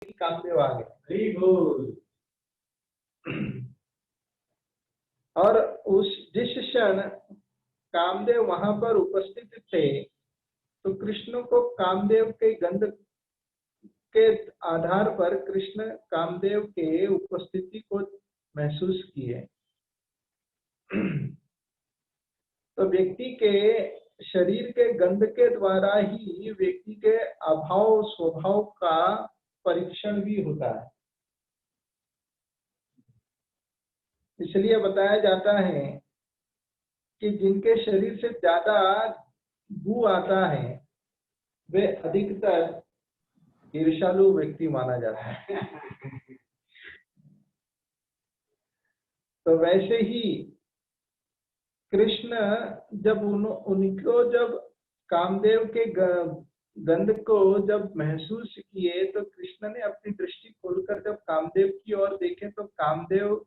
कामदेव आ गए। हरि बोल। और जिस क्षण कामदेव वहां पर उपस्थित थे तो कृष्ण को कामदेव के गंध के आधार पर कृष्ण कामदेव के उपस्थिति को महसूस किए। तो व्यक्ति के शरीर के गंध के द्वारा ही व्यक्ति के अभाव स्वभाव का परीक्षण भी होता है। इसलिए बताया जाता है कि जिनके शरीर से ज्यादा बू आता है वे अधिकतर ईर्ष्यालु व्यक्ति माना जाता है। तो वैसे ही कृष्ण जब उनको जब कामदेव के गंध को जब महसूस किए तो कृष्ण ने अपनी दृष्टि खोलकर जब कामदेव की ओर देखे तो कामदेव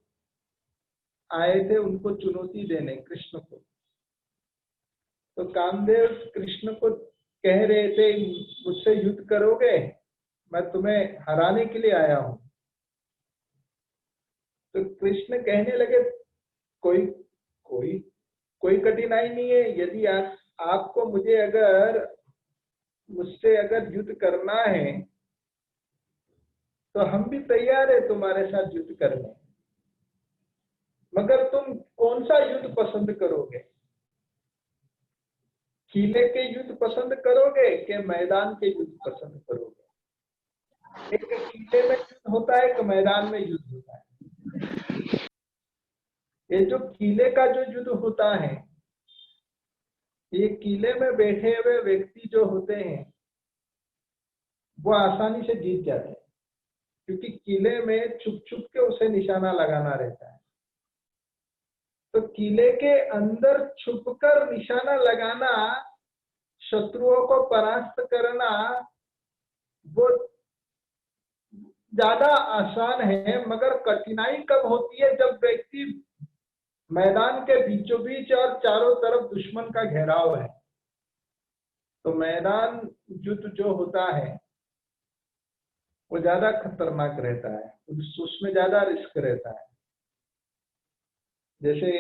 आए थे उनको चुनौती देने कृष्ण को। तो कामदेव कृष्ण को कह रहे थे मुझसे युद्ध करोगे, मैं तुम्हें हराने के लिए आया हूं। तो कृष्ण कहने लगे कोई कोई कोई कठिनाई नहीं है, यदि आपको मुझसे अगर युद्ध करना है तो हम भी तैयार है तुम्हारे साथ युद्ध करने, मगर तुम कौन सा युद्ध पसंद करोगे? किले के युद्ध पसंद करोगे कि मैदान के युद्ध पसंद करोगे? एक किले में युद्ध होता है, एक मैदान में युद्ध होता है। ये जो किले का जो युद्ध होता है, ये किले में बैठे हुए व्यक्ति जो होते हैं वो आसानी से जीत जाते हैं, क्योंकि किले में छुप छुप के उसे निशाना लगाना रहता है। तो किले के अंदर छुपकर निशाना लगाना, शत्रुओं को परास्त करना, वो ज्यादा आसान है। मगर कठिनाई कब होती है? जब व्यक्ति मैदान के बीचों बीच और चारों तरफ दुश्मन का घेराव है। तो मैदान युद्ध जो होता है वो ज्यादा खतरनाक रहता है, उसमें ज्यादा रिस्क रहता है। जैसे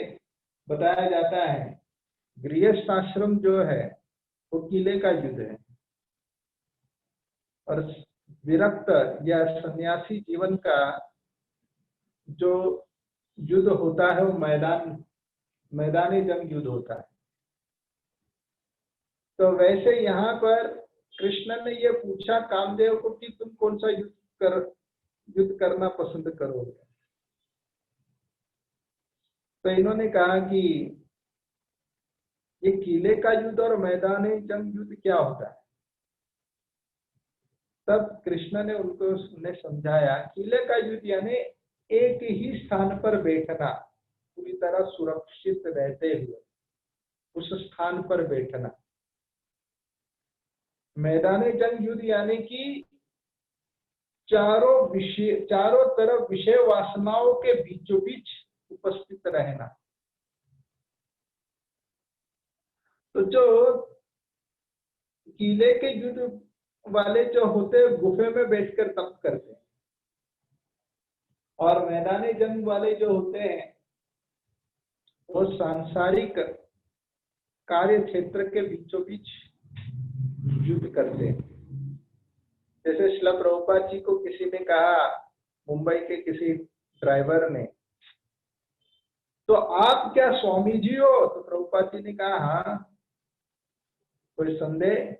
बताया जाता है गृहस्थ आश्रम जो है वो किले का युद्ध है, और विरक्त या सन्यासी जीवन का जो युद्ध होता है वो मैदानी जंग युद्ध होता है। तो वैसे यहाँ पर कृष्ण ने ये पूछा कामदेव को कि तुम कौन सा युद्ध करना पसंद करोगे? तो इन्होंने कहा कि ये किले का युद्ध और मैदानी जंग युद्ध क्या होता है। तब कृष्ण ने उन्हें समझाया किले का युद्ध यानी एक ही स्थान पर बैठना, पूरी तरह सुरक्षित रहते हुए उस स्थान पर बैठना। मैदानी जंग युद्ध यानी कि चारों तरफ विषय वासनाओं के बीचों बीच उपस्थित रहना। तो जो किले के युद्ध वाले जो होते हैं गुफे में बैठकर तप करते हैं, और मैदानी जंग वाले जो होते हैं वो सांसारिक कार्य क्षेत्र के बीचों बीच युद्ध करते हैं। जैसे श्रील प्रभुपाद जी को किसी ने कहा, मुंबई के किसी ड्राइवर ने, तो आप क्या स्वामी जी हो? तो प्रभुपाद जी ने कहा हाँ, कोई संदेह?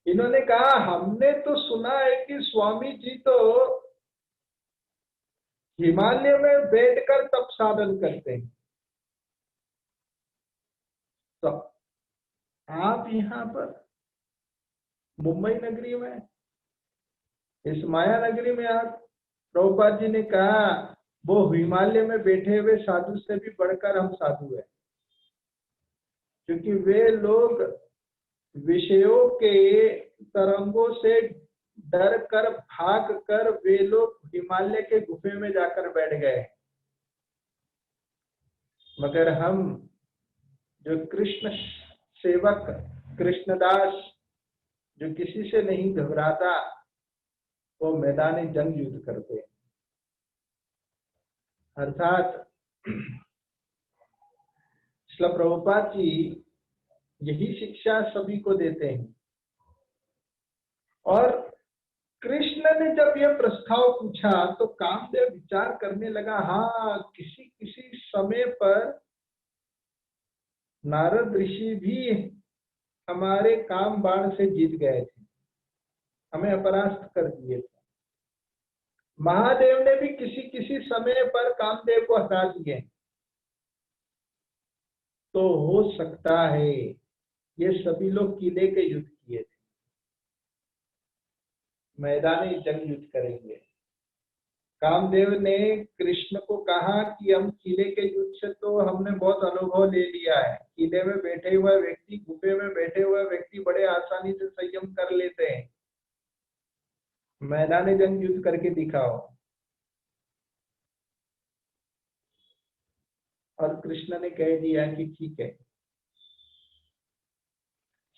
इन्होंने कहा हमने तो सुना है कि स्वामी जी तो हिमालय में बैठकर तप साधन करते हैं, तो आप यहाँ पर मुंबई नगरी में, इस माया नगरी में आप? प्रभुपाद जी ने कहा वो हिमालय में बैठे हुए साधु से भी बढ़कर हम साधु हैं, क्योंकि वे लोग विषयों के तरंगों से डर कर भाग कर वे लोग हिमालय के गुफे में जाकर बैठ गए। मगर हम जो कृष्ण सेवक, कृष्णदास, जो किसी से नहीं घबराता, वो मैदानी जंग युद्ध करते हैं। अर्थात श्रील प्रभुपाद जी यही शिक्षा सभी को देते हैं। और कृष्ण ने जब यह प्रस्ताव पूछा तो कामदेव विचार करने लगा, हाँ किसी किसी समय पर नारद ऋषि भी हमारे काम बाण से जीत गए थे, हमें अपरास्त कर दिए थे। महादेव ने भी किसी किसी समय पर कामदेव को हरा दिए। तो हो सकता है ये सभी लोग किले के युद्ध किए थे, मैदानी जंग युद्ध करेंगे। कामदेव ने कृष्ण को कहा कि हम किले के युद्ध से तो हमने बहुत अनुभव ले लिया है, किले में बैठे हुए व्यक्ति, गुफे में बैठे हुए व्यक्ति बड़े आसानी से संयम कर लेते हैं, मैदानी जंग युद्ध करके दिखाओ। और कृष्ण ने कह दिया कि ठीक है,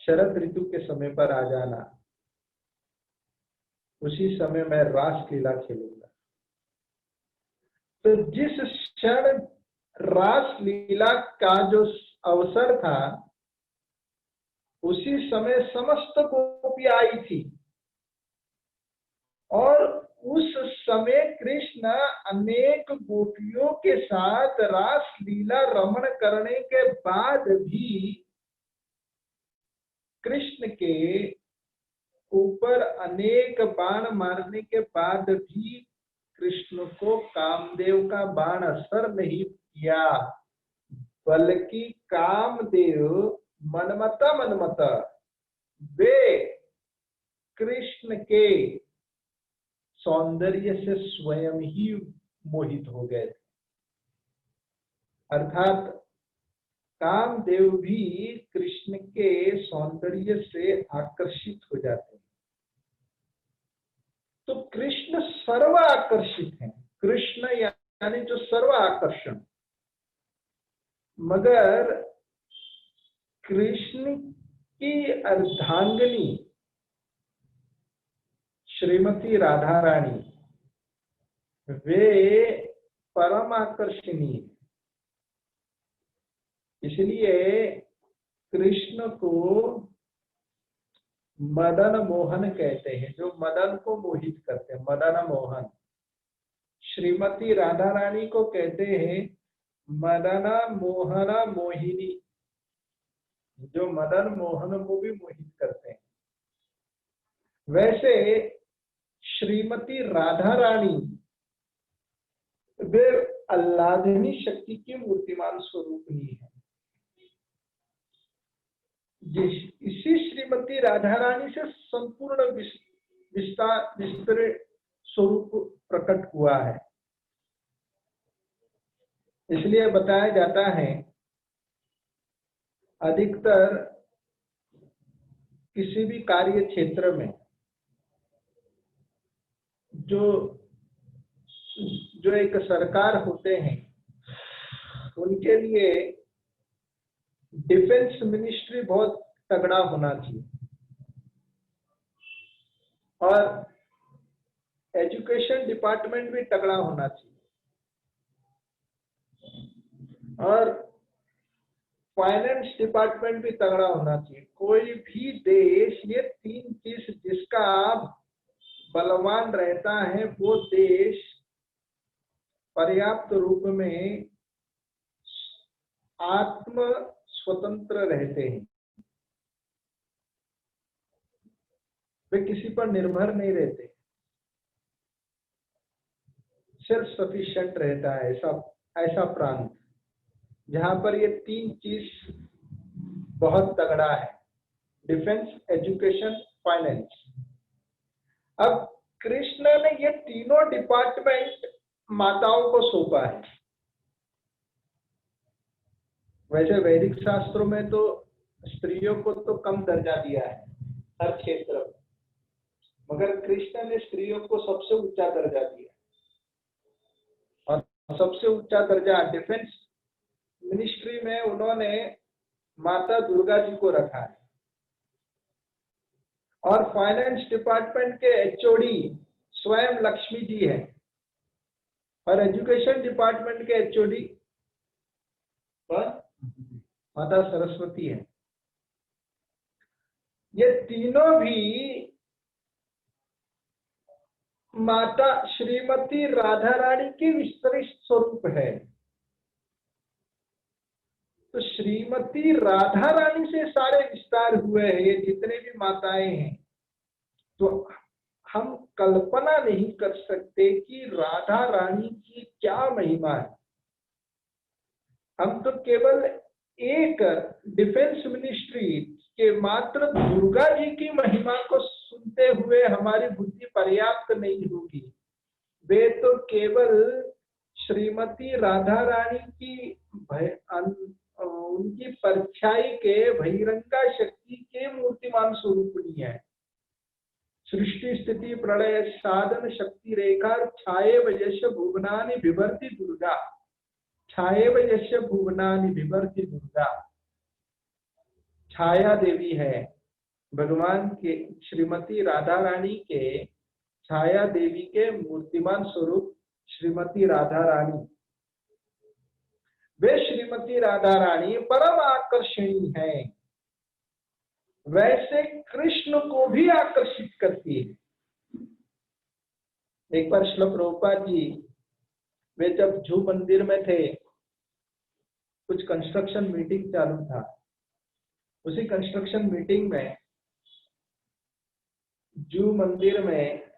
शरद ऋतु के समय पर आ जाना, उसी समय मैं रास लीला खेलूंगा। तो जिस क्षण रास लीला का जो अवसर था, उसी समय समस्त गोपियां आई थी और उस समय कृष्ण अनेक गोपियों के साथ रास लीला रमण करने के बाद भी, कृष्ण के ऊपर अनेक बाण मारने के बाद भी कृष्ण को कामदेव का बाण असर नहीं किया, बल्कि कामदेव मनमता वे कृष्ण के सौंदर्य से स्वयं ही मोहित हो गए। अर्थात कामदेव भी कृष्ण के सौंदर्य से आकर्षित हो जाते हैं। तो कृष्ण सर्व आकर्षित है, कृष्ण यानी जो सर्व आकर्षण। मगर कृष्ण की अर्धांगिनी श्रीमती राधा रानी वे परम आकर्षणीय, इसलिए कृष्ण को मदन मोहन कहते हैं, जो मदन को मोहित करते हैं, मदन मोहन। श्रीमती राधा रानी को कहते हैं मदना मोहना मोहिनी, जो मदन मोहन को भी मोहित करते हैं। वैसे श्रीमती राधा रानी वे आह्लादिनी शक्ति की मूर्तिमान स्वरूपनी है। इसी श्रीमती राधा रानी से संपूर्ण विस्तृत स्वरूप प्रकट हुआ है। इसलिए बताया जाता है, अधिकतर किसी भी कार्य क्षेत्र में जो एक सरकार होते हैं, उनके लिए डिफेंस मिनिस्ट्री बहुत तगड़ा होना चाहिए और एजुकेशन डिपार्टमेंट भी तगड़ा होना चाहिए और फाइनेंस डिपार्टमेंट भी तगड़ा होना चाहिए। कोई भी देश, ये तीन चीज जिसका बलवान रहता है, वो देश पर्याप्त रूप में आत्म स्वतंत्र रहते हैं, वे किसी पर निर्भर नहीं रहते, सेल्फ सफिशिएंट रहता है ऐसा प्रांत जहां पर ये तीन चीज बहुत तगड़ा है, डिफेंस, एजुकेशन, फाइनेंस। अब कृष्ण ने ये तीनों डिपार्टमेंट माताओं को सौंपा है। वैसे वैदिक शास्त्रों में तो स्त्रियों को तो कम दर्जा दिया है हर क्षेत्र में, मगर कृष्ण ने स्त्रियों को सबसे ऊंचा दर्जा दिया और सबसे ऊंचा दर्जा डिफेंस मिनिस्ट्री में उन्होंने माता दुर्गा जी को रखा है और फाइनेंस डिपार्टमेंट के एचओडी स्वयं लक्ष्मी जी है और एजुकेशन डिपार्टमेंट के एचओडी माता सरस्वती है। ये तीनों भी माता श्रीमती राधा रानी की विस्तृत स्वरूप है। तो श्रीमती राधा रानी से सारे विस्तार हुए हैं, ये जितने भी माताएं हैं। तो हम कल्पना नहीं कर सकते कि राधा रानी की क्या महिमा है। हम तो केवल एक डिफेंस मिनिस्ट्री के मात्र दुर्गा जी की महिमा को सुनते हुए हमारी बुद्धि पर्याप्त नहीं होगी। वे तो केवल श्रीमती राधा रानी की उनकी परछाई के बहिरंगा शक्ति के मूर्तिमान स्वरूपणी है। सृष्टि स्थिति प्रलय साधन शक्ति रेखा छाये वयस्य भुवनानि बिभर्ति दुर्गा, छाये वयस्य भुवनानि बिभर्ति दुर्गा। छाया देवी है भगवान के, श्रीमती राधा रानी के छाया देवी के मूर्तिमान स्वरूप श्रीमती राधा रानी। वे श्रीमती राधा रानी परम आकर्षणी है, वैसे कृष्ण को भी आकर्षित करती है। एक बार श्रील प्रभुपाद जी वे जब जू मंदिर में थे, कुछ कंस्ट्रक्शन मीटिंग चालू था। उसी कंस्ट्रक्शन मीटिंग में जू मंदिर में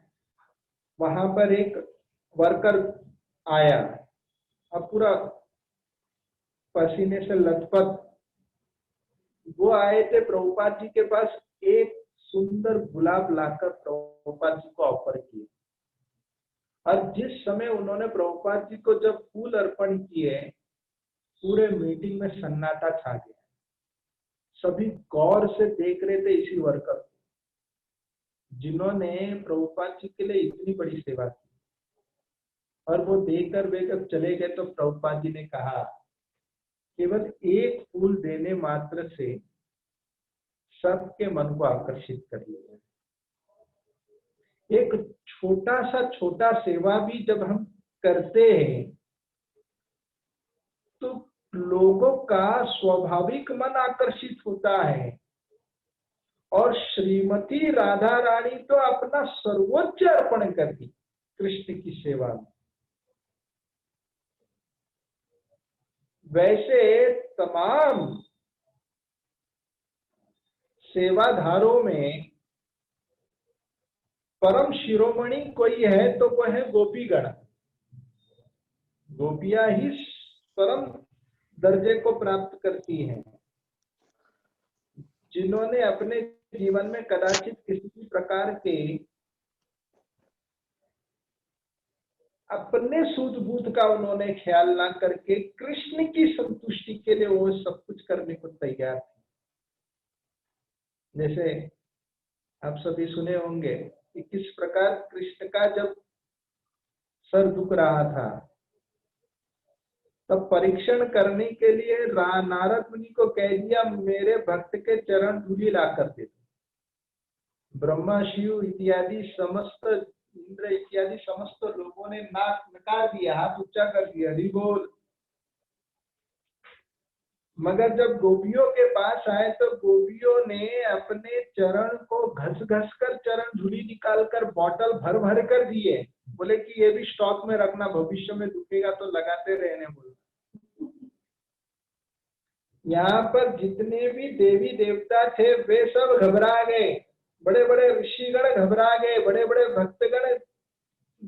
वहां पर एक वर्कर आया, अब पूरा पसीने से लथपथ। वो आए थे प्रभुपाद जी के पास, एक सुंदर गुलाब लाकर प्रभुपाद जी को ऑफर किए। और जिस समय उन्होंने प्रभुपाद जी को जब फूल अर्पण किए, पूरे मीटिंग में सन्नाटा छा गया। सभी गौर से देख रहे थे इसी वर्कर को, जिन्होंने प्रभुपाद जी के लिए इतनी बड़ी सेवा की। और वो देखकर वे जब चले गए तो प्रभुपाद जी ने कहा, केवल एक फूल देने मात्र से सबके मन को आकर्षित कर लिया। एक छोटा सेवा भी जब हम करते हैं तो लोगों का स्वाभाविक मन आकर्षित होता है। और श्रीमती राधा रानी तो अपना सर्वोच्च अर्पण कर दी कृष्ण की सेवा में। वैसे तमाम सेवाधारों में परम शिरोमणि कोई है तो वह है गोपीगण। गोपियां ही परम दर्जे को प्राप्त करती हैं, जिन्होंने अपने जीवन में कदाचित किसी प्रकार के अपने सूझबूझ का उन्होंने ख्याल ना करके कृष्ण की संतुष्टि के लिए वो सब कुछ करने को तैयार थे। जैसे आप सभी सुने होंगे कि किस प्रकार कृष्ण का जब सर दुख रहा था, तब परीक्षण करने के लिए नारद मुनि को कह दिया, मेरे भक्त के चरण धूलि ला कर दे। ब्रह्मा शिव इत्यादि समस्त इंद्र इत्यादि समस्त लोगों ने नाक नकार दिया, हाथ ऊंचा कर दिया, हरि बोल। मगर जब गोपियों के पास आए तो गोपियों ने अपने चरण को घस घस कर चरण धूलि निकालकर बॉटल भर भर कर दिए। बोले कि ये भी स्टॉक में रखना, भविष्य में दुखेगा तो लगाते रहने। बोले यहाँ पर जितने भी देवी देवता थे वे सब घबरा गए, बड़े बड़े ऋषिगण घबरा गए, बड़े बड़े भक्तगण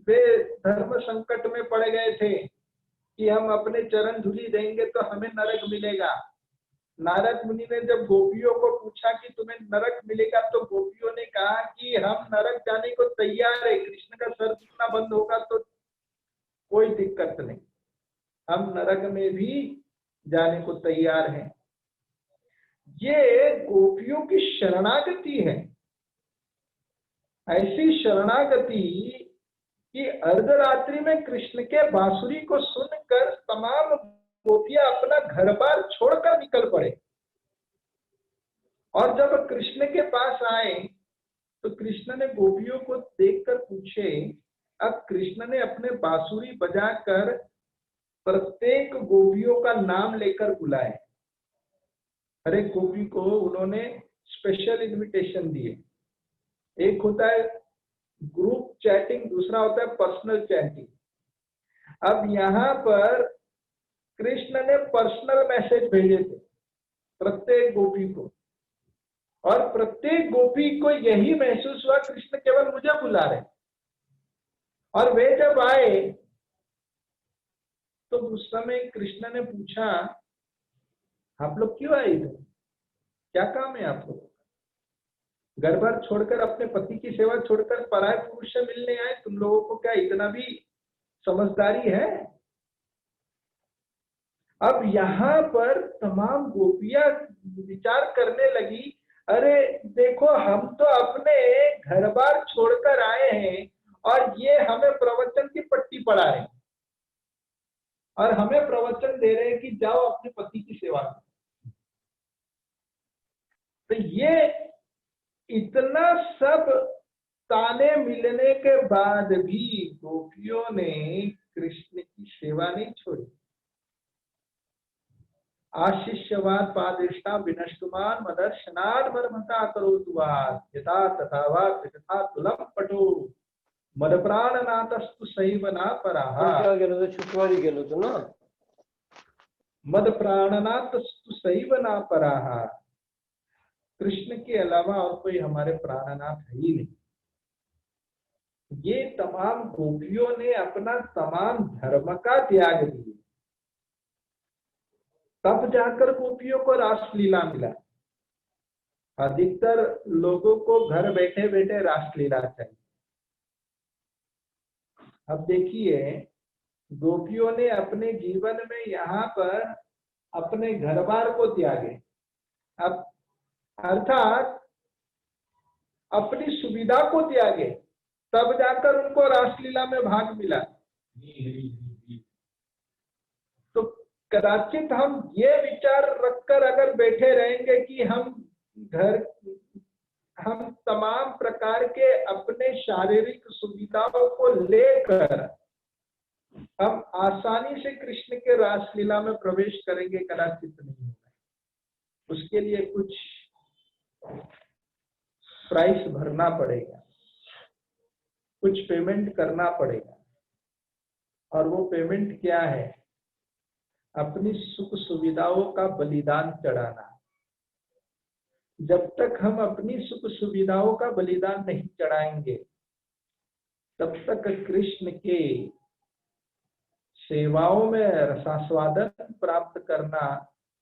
वे धर्म संकट में पड़ गए थे कि हम अपने चरण धूलि देंगे तो हमें नरक मिलेगा। नारद मुनि ने जब गोपियों को पूछा कि तुम्हें नरक मिलेगा, तो गोपियों ने कहा कि हम नरक जाने को तैयार है, कृष्ण का सर दुखना बंद होगा तो कोई दिक्कत नहीं, हम नरक में भी जाने को तैयार हैं। ये गोपियों की शरणागति है। ऐसी शरणागति कि अर्धरात्रि में कृष्ण के बांसुरी को सुनकर तमाम गोपियां अपना घर बार छोड़कर निकल पड़े। और जब कृष्ण के पास आए तो कृष्ण ने गोपियों को देखकर पूछे अब कृष्ण ने अपने बांसुरी बजाकर प्रत्येक गोपियों का नाम लेकर बुलाए। हर एक गोपी को उन्होंने स्पेशल इनविटेशन दिए। एक होता है ग्रुप चैटिंग, दूसरा होता है पर्सनल चैटिंग। अब यहाँ पर कृष्ण ने पर्सनल मैसेज भेजे थे प्रत्येक गोपी को, और प्रत्येक गोपी को यही महसूस हुआ कृष्ण केवल मुझे बुला रहे। और वे जब आए तो उस समय कृष्ण ने पूछा, आप लोग क्यों आए इधर, क्या काम है आप लोगों का? घर बार छोड़कर, अपने पति की सेवा छोड़कर पराये पुरुष से मिलने आए? तुम लोगों को क्या इतना भी समझदारी है? अब यहाँ पर तमाम गोपियां विचार करने लगी, अरे देखो हम तो अपने घर बार छोड़कर आए हैं और ये हमें प्रवचन की पट्टी पढ़ा रहे हैं और हमें प्रवचन दे रहे हैं कि जाओ अपने पति की सेवा करो। तो ये इतना सब ताने मिलने के बाद भी गोपियों ने कृष्ण की सेवा नहीं छोड़ी। आशिष्यवाद पादेष्टा विनष्टुमान मदर्शनाद मर्मता करोतुवाद यथा तथा वा तथा तुलम पटो मद प्राणनाथस्तु सैव ना पराः। क्या गेलो तो शुक्रवारी गेलो तो ना, मद प्राणनाथस्तु सैव ना पराः। कृष्ण के अलावा और कोई हमारे प्राणनाथ है ही नहीं। ये तमाम गोपियों ने अपना तमाम धर्म का त्याग दिया, तब जाकर गोपियों को रासलीला मिला। अधिकतर लोगों को घर बैठे बैठे रासलीला चाहिए। अब देखिए, गोपियों ने अपने जीवन में यहाँ पर अपने घर बार को त्यागे, अब अर्थात अपनी सुविधा को त्यागे, तब जाकर उनको रासलीला में भाग मिला। तो कदाचित हम ये विचार रखकर अगर बैठे रहेंगे कि हम तमाम प्रकार के अपने शारीरिक सुविधाओं को लेकर हम आसानी से कृष्ण के रासलीला में प्रवेश करेंगे, कदाचित नहीं होगा। उसके लिए कुछ प्राइस भरना पड़ेगा, कुछ पेमेंट करना पड़ेगा। और वो पेमेंट क्या है? अपनी सुख सुविधाओं का बलिदान चढ़ाना। जब तक हम अपनी सुख सुविधाओं का बलिदान नहीं चढ़ाएंगे, तब तक कृष्ण के सेवाओं में रसास्वादन प्राप्त करना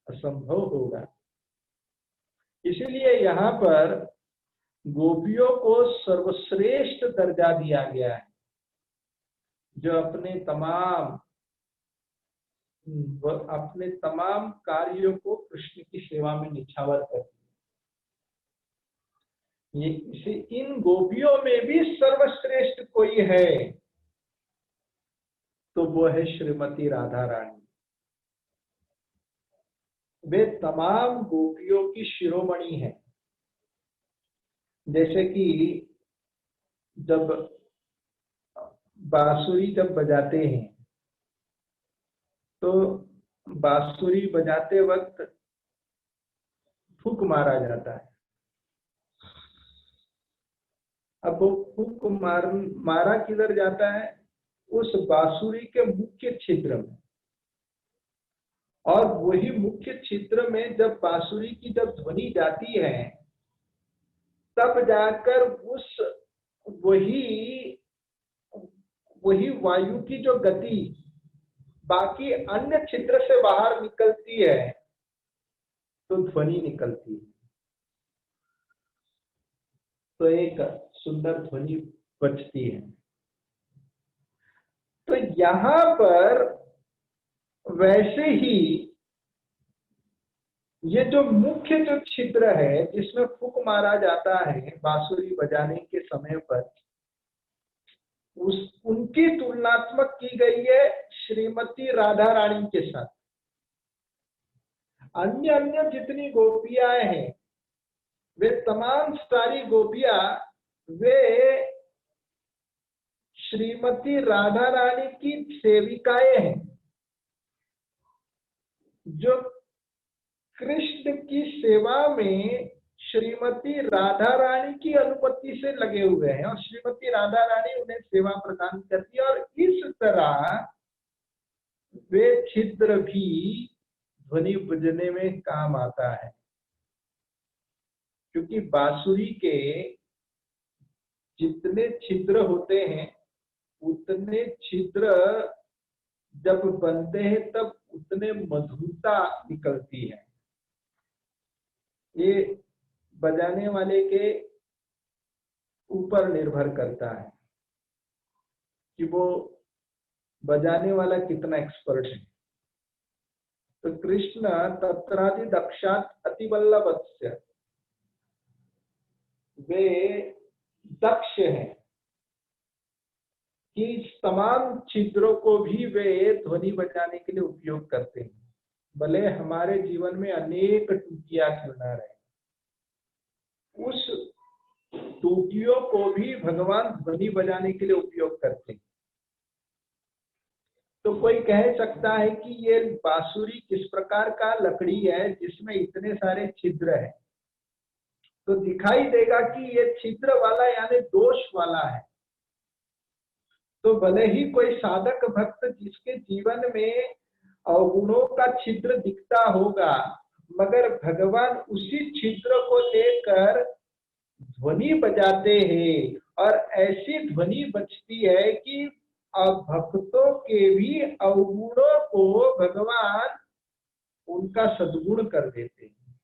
असंभव होगा। इसलिए यहाँ पर गोपियों को सर्वश्रेष्ठ दर्जा दिया गया है, जो अपने तमाम कार्यों को कृष्ण की सेवा में निछावर करती है। ये इन गोपियों में भी सर्वश्रेष्ठ कोई है तो वो है श्रीमती राधा रानी। वे तमाम गोपियों की शिरोमणि है। जैसे कि जब बांसुरी जब बजाते हैं तो बांसुरी बजाते वक्त फूंक मारा जाता है। अब वो फूंक मारा किधर जाता है? उस बांसुरी के मुख्य छिद्र में। और वही मुख्य छिद्र में जब बांसुरी की जब ध्वनि जाती है, तब जाकर उस वही वायु की जो गति बाकी अन्य छिद्र से बाहर निकलती है तो ध्वनि निकलती है। तो एक सुंदर ध्वनि बजती है। तो यहाँ पर वैसे ही ये जो मुख्य जो छिद्र है जिसमें फूंक मारा जाता है बांसुरी बजाने के समय पर, उनकी तुलनात्मक की गई है श्रीमती राधा रानी के साथ। अन्य जितनी गोपियां हैं वे तमाम सारी गोपियां वे श्रीमती राधा रानी की सेविकाएं हैं जो कृष्ण की सेवा में श्रीमती राधा रानी की अनुमति से लगे हुए हैं और श्रीमती राधा रानी उन्हें सेवा प्रदान करती है। और इस तरह वे छिद्र भी ध्वनि बजने में काम आता है, क्योंकि बांसुरी के जितने छिद्र होते हैं उतने छिद्र जब बनते हैं तब उतने मधुरता निकलती है। ये बजाने वाले के ऊपर निर्भर करता है कि वो बजाने वाला कितना एक्सपर्ट है। तो कृष्ण तत्रादि दक्षात अतिवल्लभस्य, वे दक्ष हैं कि तमाम छिद्रों को भी वे ध्वनि बजाने के लिए उपयोग करते हैं। भले हमारे जीवन में अनेक टूटियां क्यों ना रहे, उस टूटियों को भी भगवान ध्वनि बजाने के लिए उपयोग करते हैं। तो कोई कह सकता है कि ये बांसुरी किस प्रकार का लकड़ी है जिसमें इतने सारे छिद्र हैं, तो दिखाई देगा कि ये छिद्र वाला यानी दोष वाला है। तो भले ही कोई साधक भक्त जिसके जीवन में अवगुणों का छिद्र दिखता होगा, मगर भगवान उसी छिद्र को लेकर ध्वनि बजाते हैं और ऐसी ध्वनि बजती है कि भक्तों के भी अवगुणों को भगवान उनका सद्गुण कर देते हैं।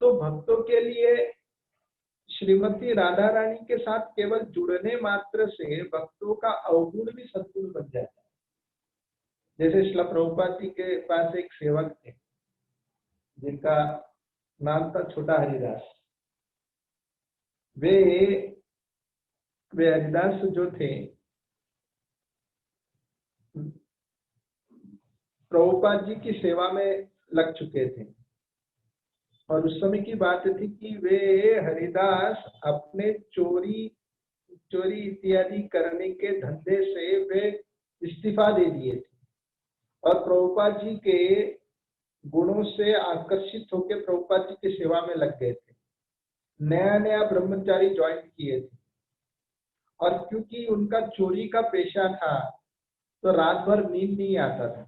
तो भक्तों के लिए श्रीमती राधा रानी के साथ केवल जुड़ने मात्र से भक्तों का अवगुण भी सद्गुण बन जाता है। जैसे श्रील प्रभुपाद जी के पास एक सेवक थे जिनका नाम था छोटा हरिदास। वे हरिदास जो थे प्रभुपाद जी की सेवा में लग चुके थे और उस समय की बात थी कि वे हरिदास अपने चोरी इत्यादि करने के धंधे से वे इस्तीफा दे दिए थे और प्रभुपाद जी के गुणों से आकर्षित होकर प्रभुपाद जी की सेवा में लग गए थे। नया ब्रह्मचारी ज्वाइन किए थे और क्योंकि उनका चोरी का पेशा था तो रात भर नींद नहीं आता था।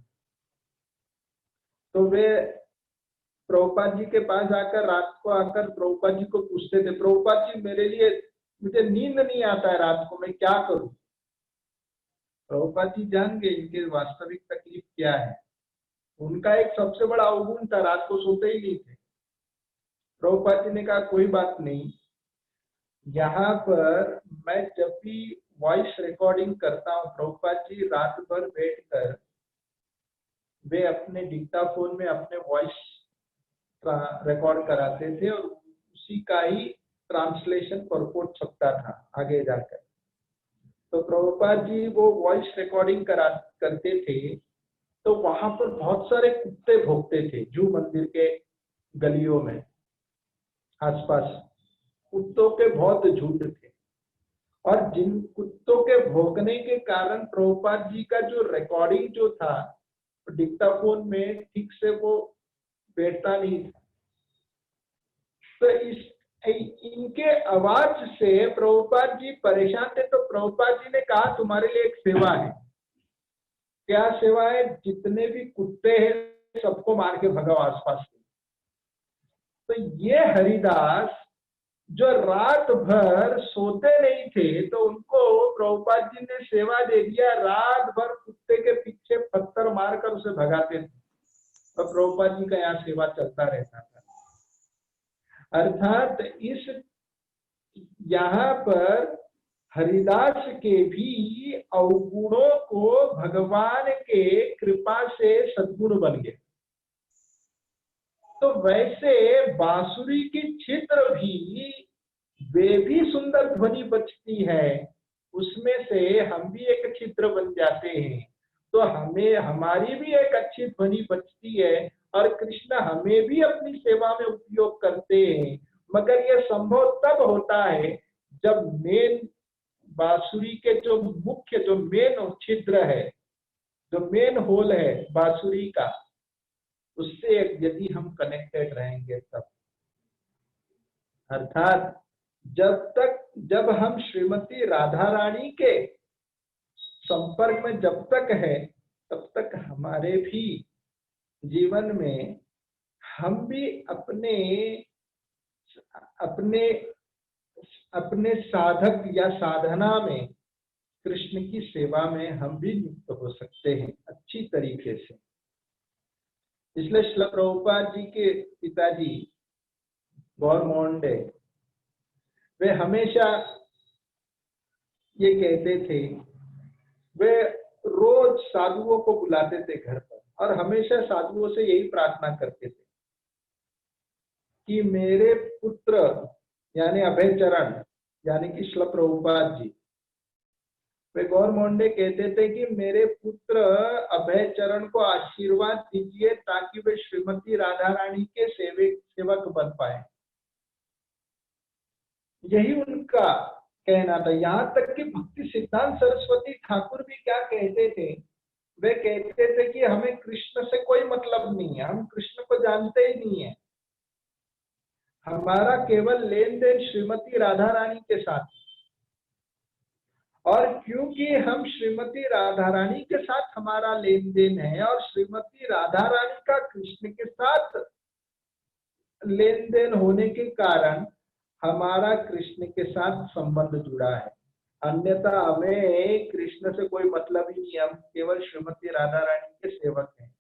तो वे प्रभुपाद जी के पास आकर रात को आकर प्रभुपाद जी को पूछते थे, प्रभुपाद जी मुझे नींद नहीं आता है रात को, मैं क्या करूं? प्रभुपाद जी जान गए इनके वास्तविक तकलीफ क्या है। उनका एक सबसे बड़ा अवगुण था, रात को सोते ही नहीं थे। प्रभुपाद जी ने कहा कोई बात नहीं, यहाँ पर मैं जब भी वॉइस रिकॉर्डिंग करता हूँ, प्रभुपाद जी रात भर बैठकर वे अपने डिक्टाफोन में अपने वॉइस रिकॉर्ड कराते थे और उसी का ही ट्रांसलेशन परपोर्ट छपता था आगे जाकर। तो प्रभुपाद जी वो वॉइस रिकॉर्डिंग करते थे तो वहां पर बहुत सारे कुत्ते भौंकते थे। जू मंदिर के गलियों में आसपास कुत्तों के बहुत झुंड थे और जिन कुत्तों के भौंकने के कारण प्रभुपाद जी का जो रिकॉर्डिंग जो था डिक्टाफोन में ठीक से वो बैठता नहीं था। तो इनके आवाज से प्रभुपाद जी परेशान थे। तो प्रभुपाद जी ने कहा तुम्हारे लिए एक सेवा है। क्या सेवा है? जितने भी कुत्ते हैं सबको मार के भगाओ आसपास के। तो ये हरिदास जो रात भर सोते नहीं थे तो उनको प्रभुपाद जी ने सेवा दे दिया, रात भर कुत्ते के पीछे पत्थर मारकर उसे भगाते थे और प्रभुपाद जी का यहाँ सेवा चलता रहता था। अर्थात इस यहाँ पर हरिदास के भी अवगुणों को भगवान के कृपा से सद्गुण बन गए। तो वैसे बांसुरी की छिद्र भी वे भी सुंदर ध्वनि बजती है, उसमें से हम भी एक छिद्र बन जाते हैं तो हमें हमारी भी एक अच्छी ध्वनि बजती है और कृष्ण हमें भी अपनी सेवा में उपयोग करते हैं। मगर यह संभव तब होता है जब मेन बांसुरी के जो मुख्य जो मेन छिद्र है, जो मेन होल है बांसुरी का, उससे यदि हम कनेक्टेड रहेंगे तब, अर्थात जब हम श्रीमती राधा रानी के संपर्क में जब तक है, तब तक हमारे भी जीवन में हम भी अपने अपने अपने साधक या साधना में कृष्ण की सेवा में हम भी नियुक्त हो सकते हैं अच्छी तरीके से। इसलिए श्रील प्रभुपाद जी के पिताजी गौर मोहनडे, वे हमेशा ये कहते थे, वे रोज साधुओं को बुलाते थे घर पर और हमेशा साधुओं से यही प्रार्थना करते थे कि मेरे पुत्र यानी अभय चरण यानी कि श्रील प्रभुपाद जी, वे गौर मोहनडे कहते थे कि मेरे पुत्र अभय चरण को आशीर्वाद दीजिए ताकि वे श्रीमती राधा रानी के सेवक बन पाए। यही उनका कहना था। यहाँ तक कि भक्ति सिद्धांत सरस्वती ठाकुर भी क्या कहते थे, वे कहते थे कि हमें कृष्ण से कोई मतलब नहीं है, हम कृष्ण को जानते ही नहीं है, हमारा केवल लेन देन श्रीमती राधा रानी के साथ, और क्योंकि हम श्रीमती राधा रानी के साथ हमारा लेन देन है और श्रीमती राधा रानी का कृष्ण के साथ लेन देन होने के कारण हमारा कृष्ण के साथ संबंध जुड़ा है, अन्यथा हमें कृष्ण से कोई मतलब ही नहीं, हम केवल श्रीमती राधा रानी के सेवक हैं।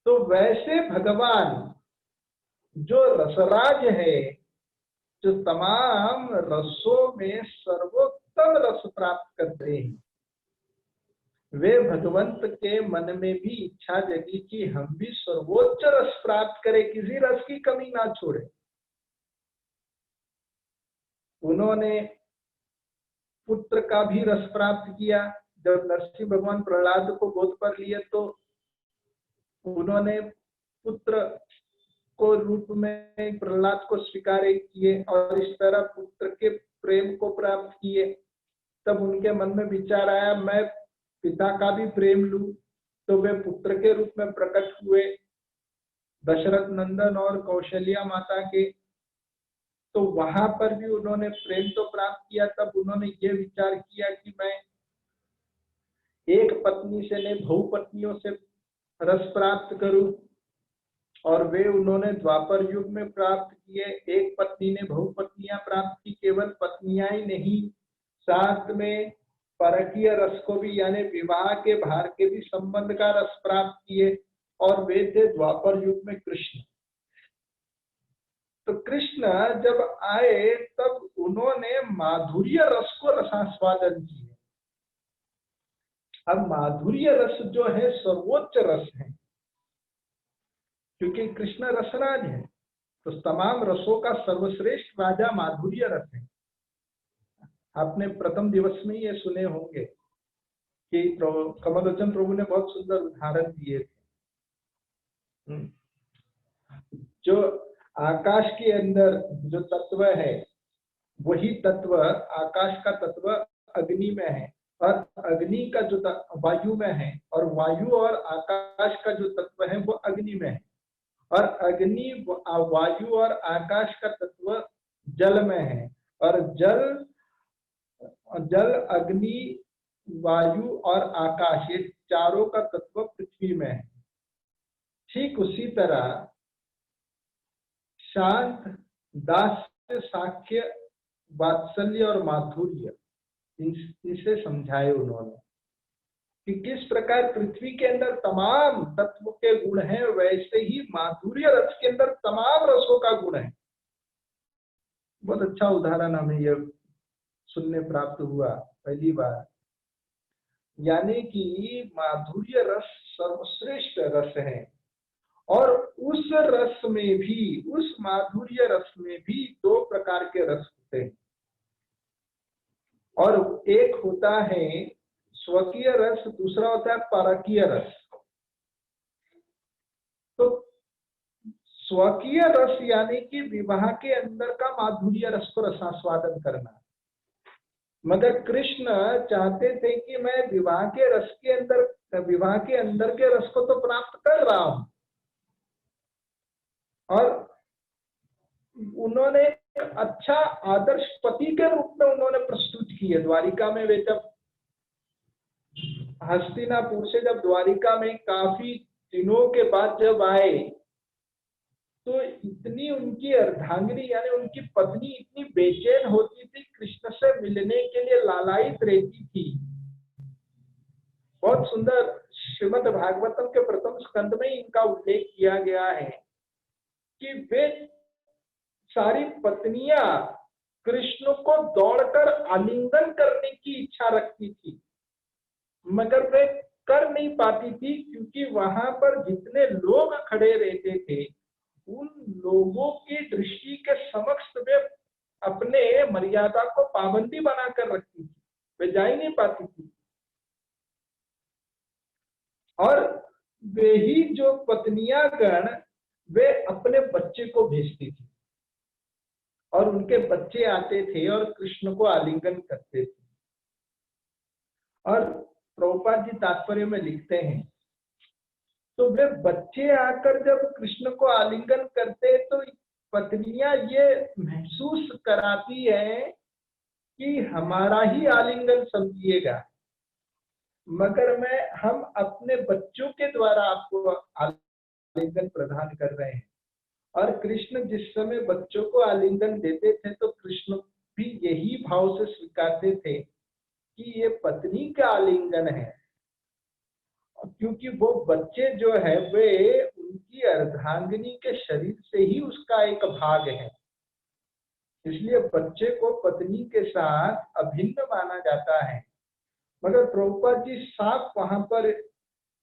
तो वैसे भगवान जो रसराज है, जो तमाम रसों में सर्वोत्तम रस प्राप्त करते हैं, वे भगवंत के मन में भी इच्छा जगी कि हम भी सर्वोच्च रस प्राप्त करें, किसी रस की कमी ना छोड़े। उन्होंने पुत्र का भी रस प्राप्त किया। जब नरसिंह भगवान प्रहलाद को गोद पर लिए तो उन्होंने पुत्र को रूप में प्रहलाद को स्वीकार किए और इस तरह पुत्र के प्रेम को प्राप्त किए। तब उनके मन में विचार आया, मैं पिता का भी प्रेम लूं, तो वे पुत्र के रूप में प्रकट हुए दशरथ नंदन और कौशल्या माता के। तो वहां पर भी उन्होंने प्रेम तो प्राप्त किया। तब उन्होंने ये विचार किया कि मैं एक पत्नी से नहीं बहु पत्नियों से रस प्राप्त करूं, और वे उन्होंने द्वापर युग में प्राप्त किए। एक पत्नी ने बहु पत्नियां प्राप्त की, केवल पत्नियां ही नहीं, साथ में परकीय रस को भी यानी विवाह के भार के भी संबंध का रस प्राप्त किए, और वे थे द्वापर युग में कृष्ण। तो कृष्ण जब आए तब उन्होंने माधुर्य रस को रसास्वादन किए। अब माधुर्य रस जो है सर्वोच्च रस है, क्योंकि कृष्ण रसराज है, तो तमाम रसों का सर्वश्रेष्ठ राजा माधुर्य रस है। आपने प्रथम दिवस में ये सुने होंगे कि कमलोचन प्रभु ने बहुत सुंदर उदाहरण दिए थे। जो आकाश के अंदर जो तत्व है, वही तत्व आकाश का तत्व अग्नि में है, और अग्नि का जो वायु में है, और वायु और आकाश का जो तत्व है वो अग्नि में है, और अग्नि वायु और आकाश का तत्व जल में है, और जल अग्नि वायु और आकाश ये चारों का तत्व पृथ्वी में है। ठीक उसी तरह शांत, दास्य, साख्य, वात्सल्य और माधुर्य, इसे समझाए उन्होंने कि किस प्रकार पृथ्वी के अंदर तमाम तत्व के गुण हैं, वैसे ही माधुर्य रस के अंदर तमाम रसों का गुण है। बहुत अच्छा उदाहरण हमें यह सुनने प्राप्त हुआ पहली बार, यानी कि माधुर्य रस सर्वश्रेष्ठ रस है, और उस रस में भी, उस माधुर्य रस में भी दो प्रकार के रस होते हैं, और एक होता है स्वकीय रस, दूसरा होता है परकीय रस। तो स्वकीय रस यानी कि विवाह के अंदर का माधुर्य रस को रसास्वादन करना, मगर कृष्ण चाहते थे कि मैं विवाह के अंदर के रस को तो प्राप्त कर रहा हूं, और उन्होंने एक अच्छा आदर्श पति के रूप में उन्होंने प्रस्तुत किए। द्वारिका में वे जब हस्तिनापुर से जब द्वारिका में काफी दिनों के बाद जब आए, तो इतनी उनकी अर्धांगिनी यानी उनकी पत्नी इतनी बेचैन होती थी, कृष्ण से मिलने के लिए लालायित रहती थी। बहुत सुंदर श्रीमद् भागवतम के प्रथम स्कंद में इनका उल्लेख किया गया है कि वे सारी पत्नियां कृष्ण को दौड़कर आलिंगन करने की इच्छा रखती थी, मगर वे कर नहीं पाती थी, क्योंकि वहां पर जितने लोग खड़े रहते थे उन लोगों की दृष्टि के समक्ष वे अपने मर्यादा को पाबंदी बनाकर रखती थी, वे जा ही नहीं पाती थी। और वे ही जो पत्नियां गण वे अपने बच्चे को भेजती थी, और उनके बच्चे आते थे और कृष्ण को आलिंगन करते थे। और प्रभुपाद जी तात्पर्य में लिखते हैं, तो वे बच्चे आकर जब कृष्ण को आलिंगन करते तो पत्नियां ये महसूस कराती है कि हमारा ही आलिंगन समझिएगा, मगर हम अपने बच्चों के द्वारा आपको आलिंगन प्रदान कर रहे हैं। और कृष्ण जिस समय बच्चों को आलिंगन देते थे तो कृष्ण भी यही भाव से स्वीकारते थे कि ये पत्नी का आलिंगन है, क्योंकि वो बच्चे जो है वे उनकी अर्धांगिनी के शरीर से ही उसका एक भाग है, इसलिए बच्चे को पत्नी के साथ अभिन्न माना जाता है। मगर प्रभुपाद जी साफ वहां पर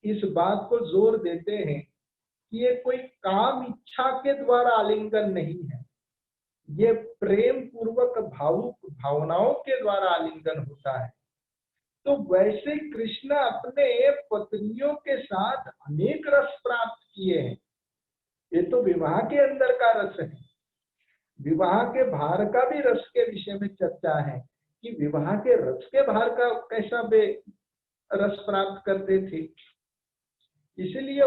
इस बात को जोर देते हैं कि ये कोई काम इच्छा के द्वारा आलिंगन नहीं है, ये प्रेम पूर्वक भावुक भावनाओं के द्वारा आलिंगन होता है। तो वैसे कृष्ण अपने पत्नियों के साथ अनेक रस प्राप्त किए हैं। ये तो विवाह के अंदर का रस है। विवाह के बाहर का भी रस के विषय में चर्चा है कि विवाह के रस के बाहर का कैसा वे रस प्राप्त करते थे। इसलिए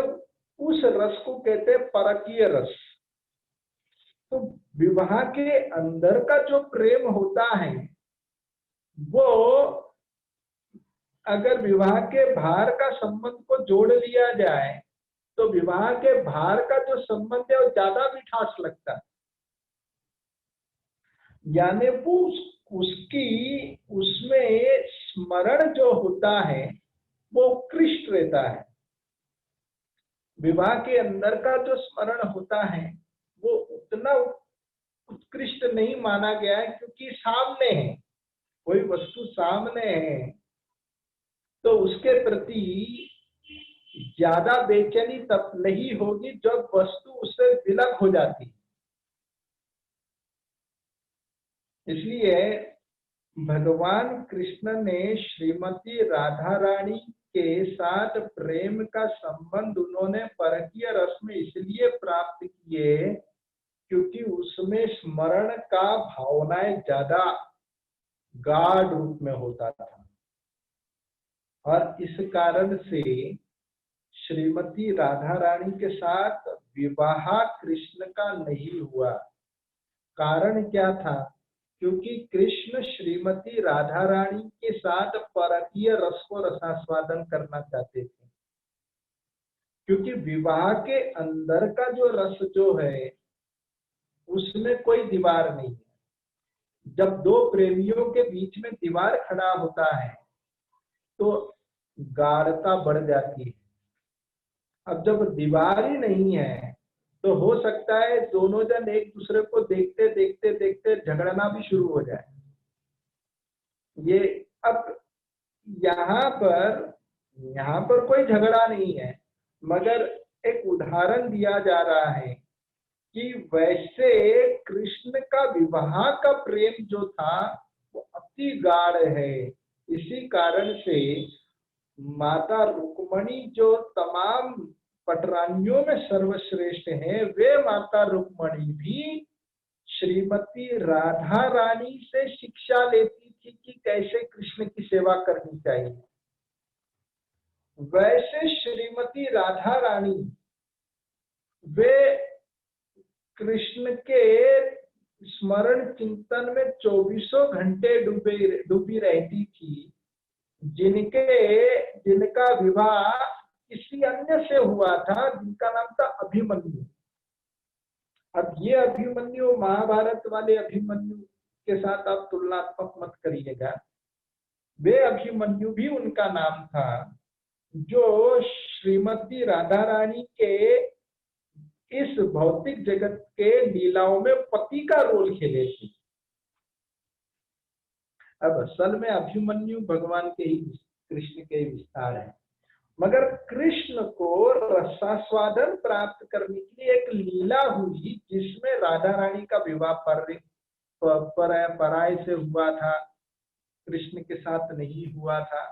उस रस को कहते हैं परकीय रस। तो विवाह के अंदर का जो प्रेम होता है वो अगर विवाह के बाहर का संबंध को जोड़ लिया जाए तो विवाह के बाहर का जो संबंध है वो ज्यादा मिठास लगता है, यानी वो उसमें स्मरण जो होता है वो उत्कृष्ट रहता है। विवाह के अंदर का जो स्मरण होता है वो उतना उत्कृष्ट नहीं माना गया है, क्योंकि सामने है, कोई वस्तु सामने है तो उसके प्रति ज्यादा बेचैनी तब नहीं होगी जब वस्तु उससे विलग हो जाती। इसलिए भगवान कृष्ण ने श्रीमती राधा रानी के साथ प्रेम का संबंध उन्होंने परकीय रस में इसलिए प्राप्त किए क्योंकि उसमें स्मरण का भावनाएं ज्यादा गाढ़ रूप में होता था, और इस कारण से श्रीमती राधा रानी के साथ विवाह कृष्ण का नहीं हुआ। कारण क्या था? क्योंकि कृष्ण श्रीमती राधा रानी के साथ परकीय रस को रसास्वादन करना चाहते थे, क्योंकि विवाह के अंदर का जो रस जो है उसमें कोई दीवार नहीं है। जब दो प्रेमियों के बीच में दीवार खड़ा होता है तो गाढ़ता बढ़ जाती है। अब जब दीवार ही नहीं है तो हो सकता है दोनों जन एक दूसरे को देखते देखते देखते झगड़ना भी शुरू हो जाए। ये अब यहाँ पर कोई झगड़ा नहीं है, मगर एक उदाहरण दिया जा रहा है कि वैसे कृष्ण का विवाह का प्रेम जो था वो अति गाढ़ है। इसी कारण से माता रुक्मणी जो तमाम पटरानियों में सर्वश्रेष्ठ है, वे माता रुक्मणी भी श्रीमती राधा रानी से शिक्षा लेती सीखी कि कैसे कृष्ण की सेवा करनी चाहिए। वैसे श्रीमती राधा रानी वे कृष्ण के स्मरण चिंतन में 24 घंटे डूबी रहती थी, जिनका विवाह किसी अन्य से हुआ था जिनका नाम था अभिमन्यु। अब ये अभिमन्यु महाभारत वाले अभिमन्यु के साथ आप तुलनात्मक मत करिएगा। वे अभिमन्यु भी उनका नाम था जो श्रीमती राधा रानी के इस भौतिक जगत के लीलाओं में पति का रोल खेले थे। अब असल में अभिमन्यु भगवान के ही कृष्ण के विस्तार है, मगर कृष्ण को रसास्वादन प्राप्त करने के लिए एक लीला हुई जिसमें राधा रानी का विवाह पराय से हुआ था, कृष्ण के साथ नहीं हुआ था,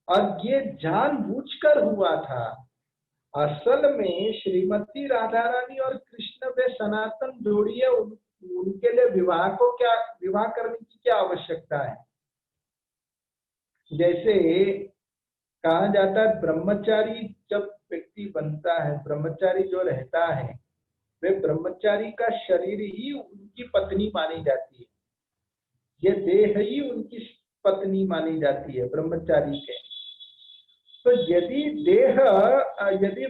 और ये जानबूझकर हुआ था। असल में श्रीमती राधा रानी और कृष्ण वे सनातन जोड़ी है, उनके लिए विवाह करने की क्या आवश्यकता है। जैसे कहा जाता है ब्रह्मचारी जब व्यक्ति बनता है, ब्रह्मचारी जो रहता है, वे ब्रह्मचारी का शरीर ही उनकी पत्नी मानी जाती है, ये देह ही उनकी पत्नी मानी जाती है ब्रह्मचारी के। तो यदि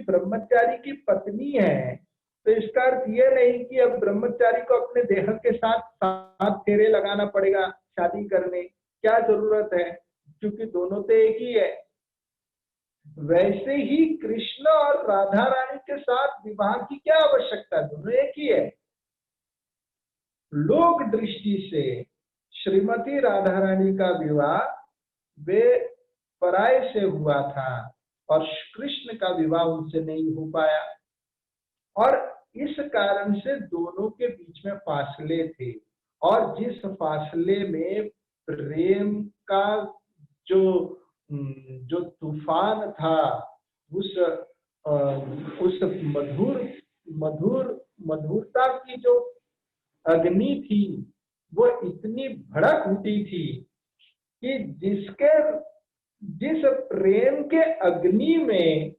ब्रह्मचारी की पत्नी है तो इसका अर्थ ये नहीं कि अब ब्रह्मचारी को अपने देह के साथ फेरे लगाना पड़ेगा शादी करने, क्या जरूरत है, क्योंकि दोनों तो एक ही है। वैसे ही कृष्ण और राधा रानी के साथ विवाह की क्या आवश्यकता, दोनों एक ही है। लोक दृष्टि से श्रीमती राधा रानी का विवाह वे पराय से हुआ था और कृष्ण का विवाह उनसे नहीं हो पाया, और इस कारण से दोनों के बीच में फासले थे। और जिस फासले में प्रेम का जो तूफान था, उस मधुरता की जो अग्नि थी वो इतनी भड़क उठी थी कि जिस प्रेम के अग्नि में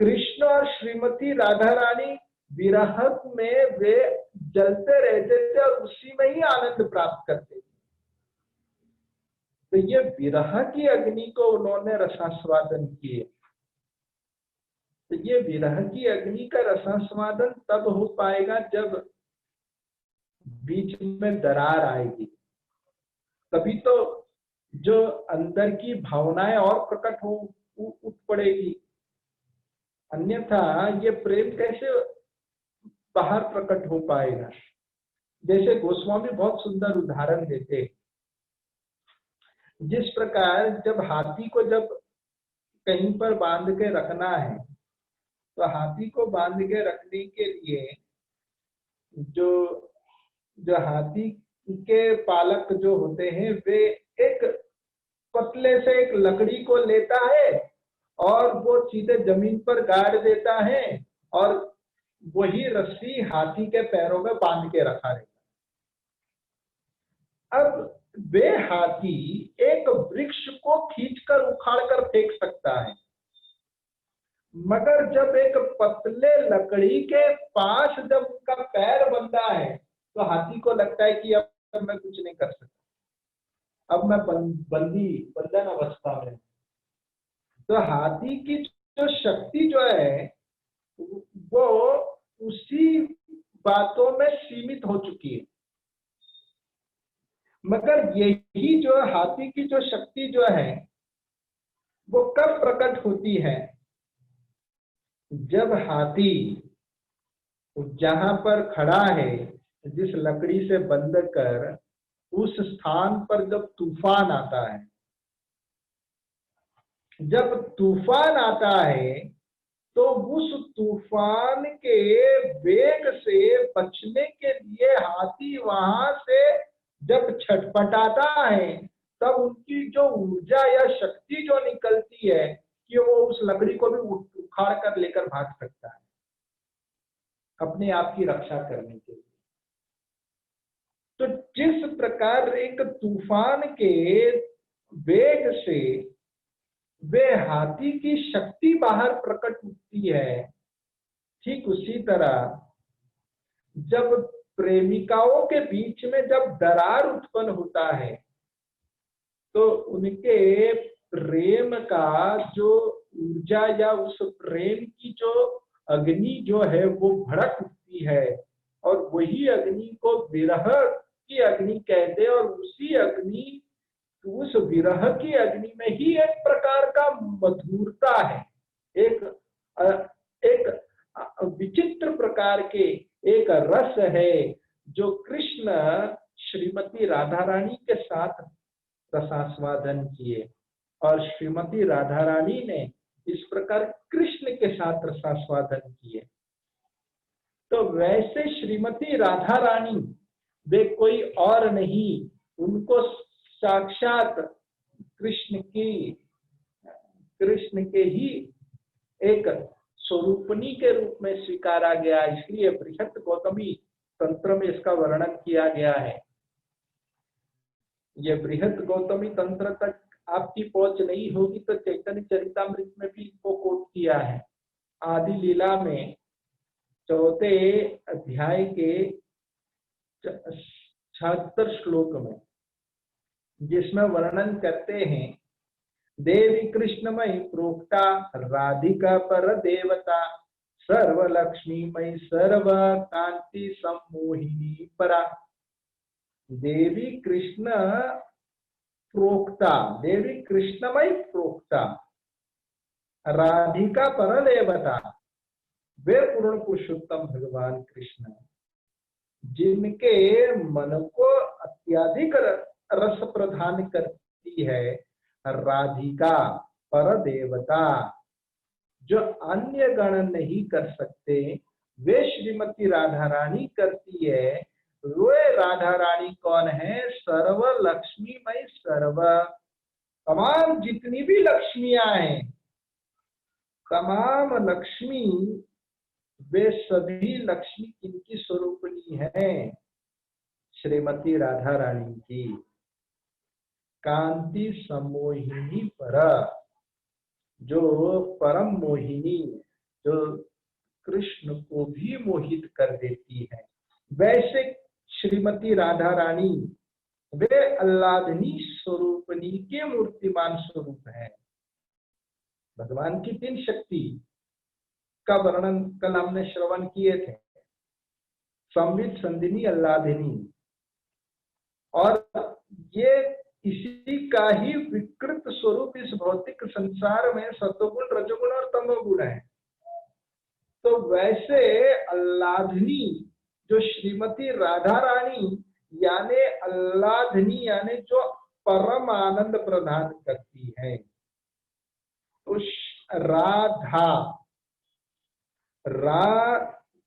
कृष्ण और श्रीमती राधा रानी विरह में वे जलते रहते थे और उसी में ही आनंद प्राप्त करते थे, तो ये विरह की अग्नि को उन्होंने रसास्वादन किए। तो ये विरह की अग्नि का रसास्वादन तब हो पाएगा जब बीच में दरार आएगी, तभी तो जो अंदर की भावनाएं और प्रकट हो उठ पड़ेगी। अन्यथा ये प्रेम कैसे बाहर प्रकट हो पाएगा। जैसे गोस्वामी बहुत सुंदर उदाहरण देते, जिस प्रकार जब हाथी को जब कहीं पर बांध के रखना है, तो हाथी को बांध के रखने के लिए जो हाथी के पालक जो होते हैं वे एक पतले से एक लकड़ी को लेता है और वो सीधे जमीन पर गाड़ देता है और वही रस्सी हाथी के पैरों में बांध के रखा रहता है। अब वे हाथी एक वृक्ष को खींचकर उखाड़कर फेंक सकता है, मगर जब एक पतले लकड़ी के पास जब उसका पैर बंधा है तो हाथी को लगता है कि अब मैं कुछ नहीं कर सकता, अब मैं बंधन अवस्था में। तो हाथी की जो शक्ति जो है वो उसी बातों में सीमित हो चुकी है, मगर यही जो हाथी की जो शक्ति जो है वो कब प्रकट होती है, जब हाथी जहां पर खड़ा है, जिस लकड़ी से बंध कर, उस स्थान पर जब तूफान आता है, जब तूफान आता है तो उस तूफान के वेग से बचने के लिए हाथी वहां से जब छटपटाता है, तब उनकी जो ऊर्जा या शक्ति जो निकलती है कि वो उस लकड़ी को भी उखाड़ कर लेकर भाग सकता है अपने आप की रक्षा करने के लिए। तो जिस प्रकार एक तूफान के वेग से वे हाथी की शक्ति बाहर प्रकट होती है, ठीक उसी तरह जब प्रेमिकाओं के बीच में जब दरार उत्पन्न होता है तो उनके प्रेम का जो ऊर्जा या उस प्रेम की जो अग्नि जो है वो भड़क उठती है, और वही अग्नि को विरह की अग्नि कहते हैं। और उसी अग्नि, उस विरह की अग्नि में ही एक प्रकार का मधुरता है, एक विचित्र प्रकार के एक रस है जो कृष्ण श्रीमती राधा रानी के साथ रसास्वादन किए, और श्रीमती राधा रानी ने इस प्रकार कृष्ण के साथ रसास्वादन किए। तो वैसे श्रीमती राधा रानी वे कोई और नहीं, उनको साक्षात कृष्ण के ही एक स्वरूपनी के रूप में स्वीकारा गया, इसलिए बृहत गौतमी तंत्र में इसका वर्णन किया गया है। ये बृहत गौतमी तंत्र तक आपकी पहुंच नहीं होगी तो चैतन्य चरितामृत में भी इसको कोट किया है, आदि लीला में 4 अध्याय के 76 श्लोक में, जिसमें वर्णन करते हैं देवी कृष्णमयी प्रोक्ता राधिका पर देवता सर्वलक्ष्मीमयी सर्व कांति सम्मोहिनी परा। देवी कृष्ण प्रोक्ता, देवी कृष्णमयी प्रोक्ता, राधिका पर देवता, वे पूर्ण पुरुषोत्तम भगवान कृष्ण जिनके मन को अत्याधिक रस प्रदान करती है राधिका पर देवता, जो अन्य गण नहीं कर सकते वे श्रीमती राधा रानी करती है। वे राधा रानी कौन है? सर्व लक्ष्मीमय, सर्व तमाम जितनी भी लक्ष्मियां हैं, तमाम लक्ष्मी वे सभी लक्ष्मी किनकी स्वरूपनी है? श्रीमती राधा रानी की। कांति सम्मोहिनी पर, जो परम मोहिनी, जो कृष्ण को भी मोहित कर देती है, वैसे श्रीमती राधा रानी वे अल्लादनी स्वरूपनी के मूर्तिमान स्वरूप है। भगवान की 3 शक्ति का वर्णन कल हमने श्रवण किए थे, संवित, संदिनी, अल्लादिनी, और ये इसी का ही विकृत स्वरूप इस भौतिक संसार में सत्वगुण, रजोगुण और तमोगुण है। तो वैसे अल्लाधनी जो श्रीमती राधा रानी यानी अल्लाधनी यानी जो परम आनंद प्रदान करती है, तो राधा, रा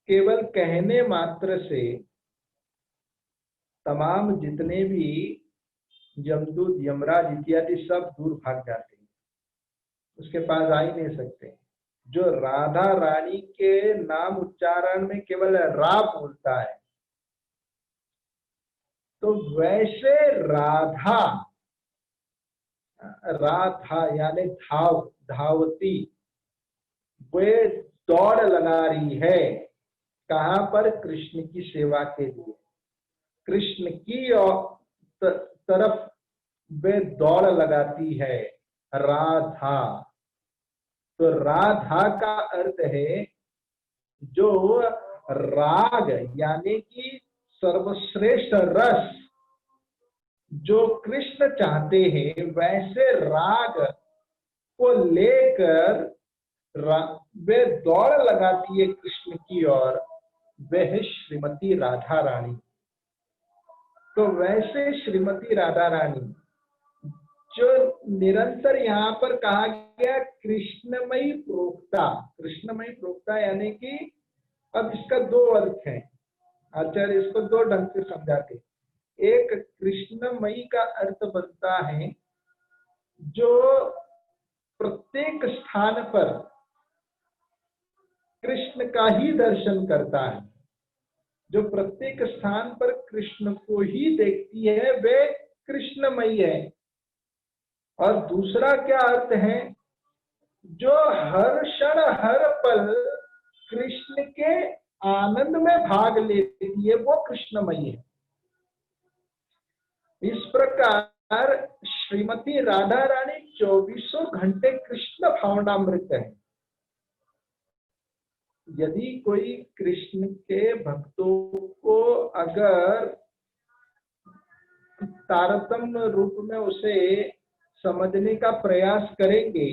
केवल कहने मात्र से तमाम जितने भी यमदूत, यमराज इत्यादि सब दूर भाग जाते हैं, उसके पास आ ही नहीं सकते। जो राधा रानी के नाम उच्चारण में केवल रा बोलता है, तो वैसे राधा, राधा यानी धावती, वे दौड़ लगा रही है कहां पर? कृष्ण की सेवा के लिए, कृष्ण की तरफ वे दौड़ लगाती है राधा। तो राधा का अर्थ है जो राग यानी कि सर्वश्रेष्ठ रस जो कृष्ण चाहते हैं, वैसे राग को लेकर वे दौड़ लगाती है कृष्ण की ओर, वह है श्रीमती राधा रानी। तो वैसे श्रीमती राधा रानी जो निरंतर यहाँ पर कहा गया कृष्णमयी प्रोक्ता, कृष्णमयी प्रोक्ता यानी कि अब इसका 2 अर्थ है, आचार्य इसको 2 ढंग से समझाते। एक कृष्णमयी का अर्थ बनता है जो प्रत्येक स्थान पर कृष्ण का ही दर्शन करता है, जो प्रत्येक स्थान पर कृष्ण को ही देखती है वे कृष्णमयी है। और दूसरा क्या अर्थ है, जो हर क्षण हर पल कृष्ण के आनंद में भाग लेती है वो कृष्णमयी है। इस प्रकार श्रीमती राधा रानी 24 घंटे कृष्ण भावनामृत है। यदि कोई कृष्ण के भक्तों को अगर तारतम्य रूप में उसे समझने का प्रयास करेंगे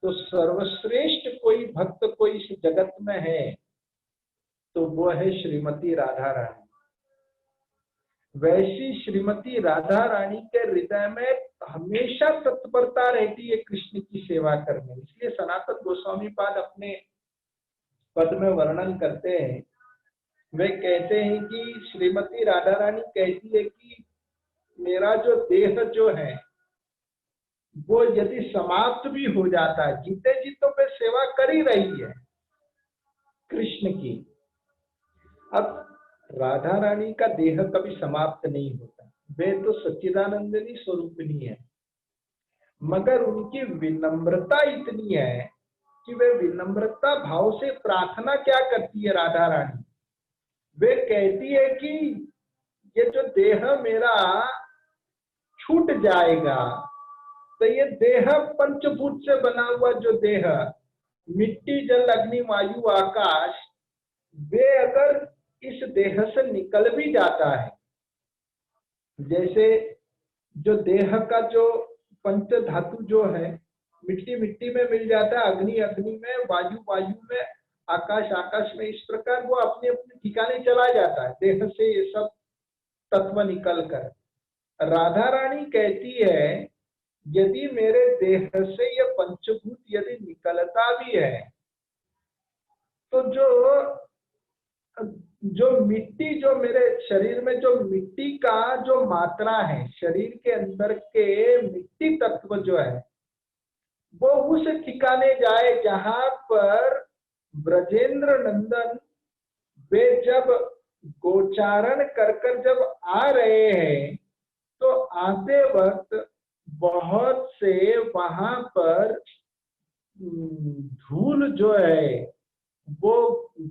तो सर्वश्रेष्ठ कोई भक्त कोई इस जगत में है तो वो है श्रीमती राधा रानी। वैसी श्रीमती राधा रानी के हृदय में हमेशा तत्परता रहती है कृष्ण की सेवा करने। इसलिए सनातन गोस्वामी पाद अपने पद में वर्णन करते हैं, वे कहते हैं कि श्रीमती राधा रानी कहती है कि मेरा जो देह जो है वो यदि समाप्त भी हो जाता है, जीते जी तो मैं सेवा कर ही रही है कृष्ण की। अब राधा रानी का देह कभी समाप्त नहीं होता, वे तो सच्चिदानंदनी स्वरूपिणी है, मगर उनकी विनम्रता इतनी है कि वे विनम्रता भाव से प्रार्थना क्या करती है राधा रानी, वे कहती है कि ये जो देह मेरा छूट जाएगा तो ये देह पंचभूत से बना हुआ जो देह, मिट्टी जल अग्नि वायु आकाश, वे अगर इस देह से निकल भी जाता है, जैसे जो देह का जो पंच धातु जो है मिट्टी मिट्टी में मिल जाता है, अग्नि अग्नि में, वायु वायु में, आकाश आकाश में, इस प्रकार वो अपने अपने ठिकाने चला जाता है देह से ये सब तत्व निकल कर। राधा रानी कहती है यदि मेरे देह से ये पंचभूत यदि निकलता भी है तो जो मिट्टी जो मेरे शरीर में जो मिट्टी का जो मात्रा है, शरीर के अंदर के मिट्टी तत्व जो है वो उस ठिकाने जाए जहां पर ब्रजेंद्र नंदन वे जब गोचारण कर कर जब आ रहे हैं तो आते वक्त बहुत से वहां पर धूल जो है वो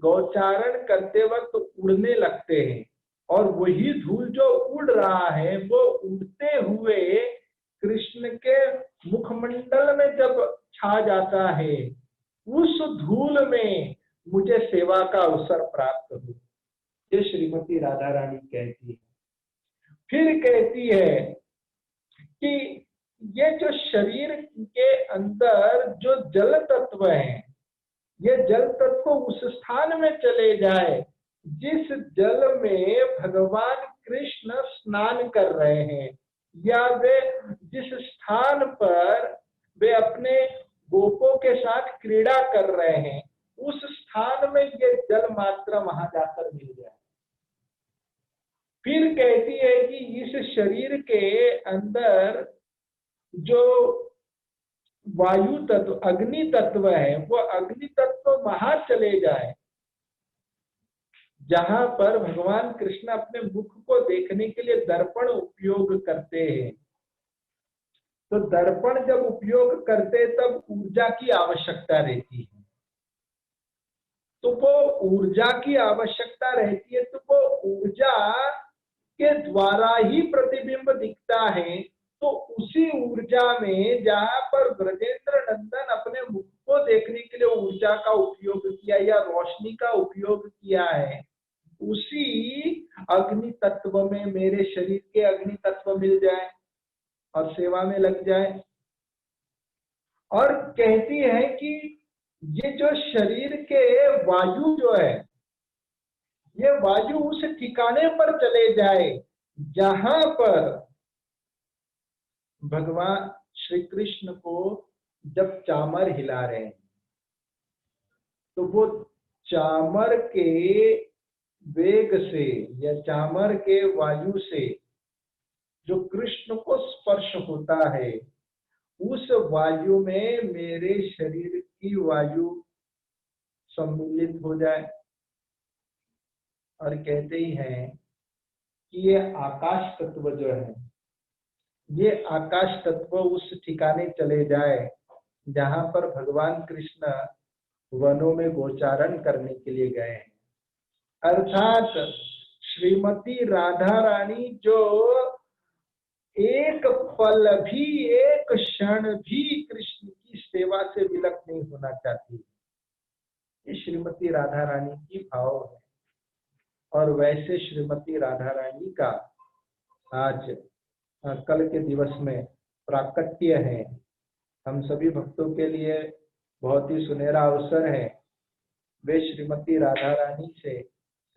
गोचारण करते वक्त उड़ने लगते हैं, और वही धूल जो उड़ रहा है वो उड़ते हुए कृष्ण के मुखमंडल में जब छा जाता है, उस धूल में मुझे सेवा का अवसर प्राप्त हो। ये श्रीमती राधा रानी कहती है। फिर कहती है कि ये जो शरीर के अंदर जो जल तत्व है, ये जल तत्व उस स्थान में चले जाए जिस जल में भगवान कृष्ण स्नान कर रहे हैं, या वे जिस स्थान पर वे अपने गोपों के साथ क्रीड़ा कर रहे हैं, उस स्थान में ये जल मात्रा वहां जाकर मिल जाए। फिर कहती है कि इस शरीर के अंदर जो वायु तत्व अग्नि तत्व है वो अग्नि तत्व वहां चले जाए जहां पर भगवान कृष्ण अपने मुख को देखने के लिए दर्पण उपयोग करते हैं। तो दर्पण जब उपयोग करते तब ऊर्जा की आवश्यकता रहती है, तो वो ऊर्जा की आवश्यकता रहती है, तो वो ऊर्जा के द्वारा ही प्रतिबिंब दिखता है। तो उसी ऊर्जा में जहां पर ब्रजेंद्र नंदन अपने मुख को देखने के लिए ऊर्जा का उपयोग किया या रोशनी का उपयोग किया है, उसी अग्नि तत्व में मेरे शरीर के अग्नि तत्व मिल जाए और सेवा में लग जाए। और कहती है कि ये जो शरीर के वायु जो है, ये वायु उस ठिकाने पर चले जाए जहां पर भगवान श्री कृष्ण को जब चामर हिला रहे हैं तो वो चामर के वेग से या चामर के वायु से जो कृष्ण को स्पर्श होता है, उस वायु में मेरे शरीर की वायु सम्मिलित हो जाए और कहते ही हैं कि ये आकाश तत्व जो है, ये आकाश तत्व उस ठिकाने चले जाए जहां पर भगवान कृष्ण वनों में गोचारण करने के लिए गए हैं। अर्थात श्रीमती राधा रानी जो एक पल भी, एक क्षण भी कृष्ण की सेवा से विलक नहीं होना चाहती, ये श्रीमती राधा रानी की भाव है। और वैसे श्रीमती राधा रानी का आज कल के दिवस में प्राकट्य है। हम सभी भक्तों के लिए बहुत ही सुनहरा अवसर है। वे श्रीमती राधा रानी से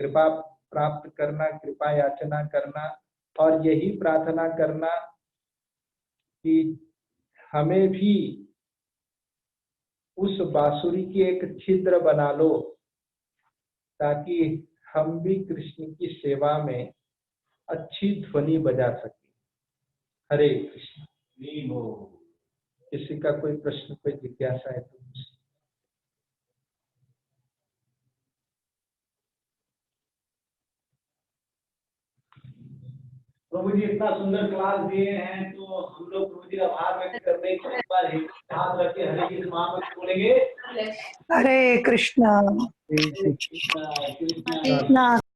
कृपा प्राप्त करना, कृपा याचना करना और यही प्रार्थना करना कि हमें भी उस बांसुरी की एक छिद्र बना लो, ताकि हम भी कृष्ण की सेवा में अच्छी ध्वनि बजा सके। हरे कृष्ण। किसी का कोई प्रश्न, कोई जिज्ञासा है तो प्रभु जी इतना सुंदर क्लास दिए हैं, तो हम लोग प्रभु जी का आभार व्यक्त करने के लिए एक बार हाथ रख के हरे कृष्ण महामंत्र बोलेंगे। हरे कृष्णा कृष्ण कृष्ण कृष्णा